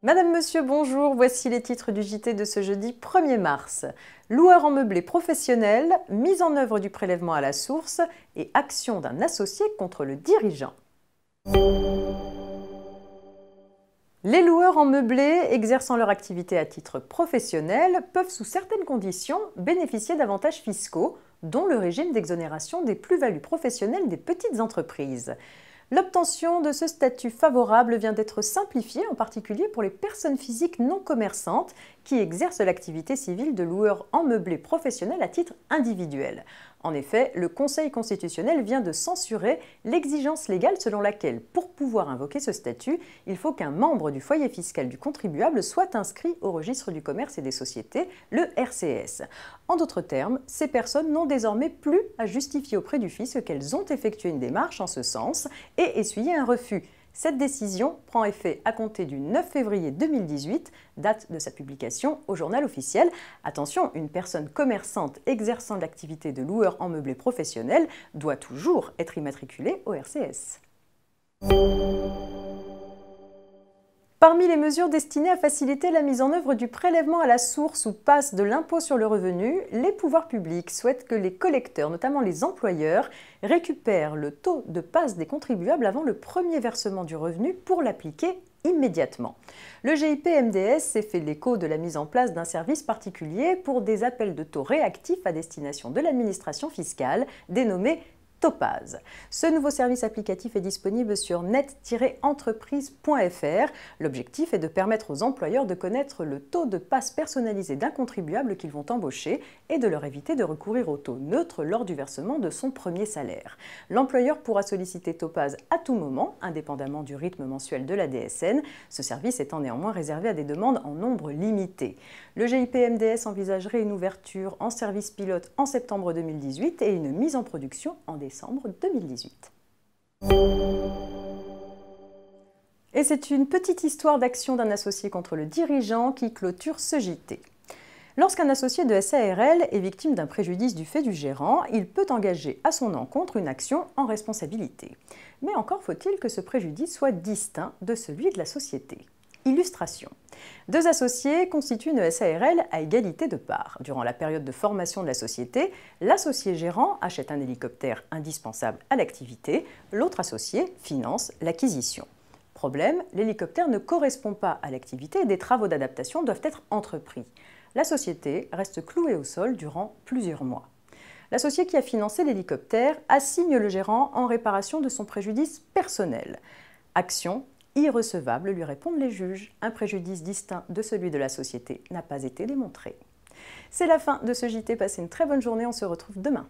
Madame, Monsieur, bonjour, voici les titres du JT de ce jeudi 1er mars. Loueur en meublé professionnel, mise en œuvre du prélèvement à la source et action d'un associé contre le dirigeant. Les loueurs en meublé exerçant leur activité à titre professionnel peuvent, sous certaines conditions, bénéficier d'avantages fiscaux, dont le régime d'exonération des plus-values professionnelles des petites entreprises. L'obtention de ce statut favorable vient d'être simplifiée, en particulier pour les personnes physiques non commerçantes qui exercent l'activité civile de loueur en meublé professionnel à titre individuel. En effet, le Conseil constitutionnel vient de censurer l'exigence légale selon laquelle, pour pouvoir invoquer ce statut, il faut qu'un membre du foyer fiscal du contribuable soit inscrit au registre du commerce et des sociétés, le RCS. En d'autres termes, ces personnes n'ont désormais plus à justifier auprès du fisc qu'elles ont effectué une démarche en ce sens et essuyé un refus. Cette décision prend effet à compter du 9 février 2018, date de sa publication au journal officiel. Attention, une personne commerçante exerçant l'activité de loueur en meublé professionnel doit toujours être immatriculée au RCS. Parmi les mesures destinées à faciliter la mise en œuvre du prélèvement à la source ou PAS de l'impôt sur le revenu, les pouvoirs publics souhaitent que les collecteurs, notamment les employeurs, récupèrent le taux de PAS des contribuables avant le premier versement du revenu pour l'appliquer immédiatement. Le GIP-MDS s'est fait l'écho de la mise en place d'un service particulier pour des appels de taux réactifs à destination de l'administration fiscale, dénommé Topaz. Ce nouveau service applicatif est disponible sur net-entreprise.fr. L'objectif est de permettre aux employeurs de connaître le taux de PAS personnalisé d'un contribuable qu'ils vont embaucher et de leur éviter de recourir au taux neutre lors du versement de son premier salaire. L'employeur pourra solliciter Topaz à tout moment, indépendamment du rythme mensuel de la DSN, ce service étant néanmoins réservé à des demandes en nombre limité. Le GIP-MDS envisagerait une ouverture en service pilote en septembre 2018 et une mise en production en décembre 2018. Et c'est une petite histoire d'action d'un associé contre le dirigeant qui clôture ce JT. Lorsqu'un associé de SARL est victime d'un préjudice du fait du gérant, il peut engager à son encontre une action en responsabilité. Mais encore faut-il que ce préjudice soit distinct de celui de la société. Illustration. Deux associés constituent une SARL à égalité de parts. Durant la période de formation de la société, l'associé gérant achète un hélicoptère indispensable à l'activité, l'autre associé finance l'acquisition. Problème, l'hélicoptère ne correspond pas à l'activité et des travaux d'adaptation doivent être entrepris. La société reste clouée au sol durant plusieurs mois. L'associé qui a financé l'hélicoptère assigne le gérant en réparation de son préjudice personnel. Action irrecevable, lui répondent les juges. Un préjudice distinct de celui de la société n'a pas été démontré. C'est la fin de ce JT. Passez une très bonne journée, on se retrouve demain.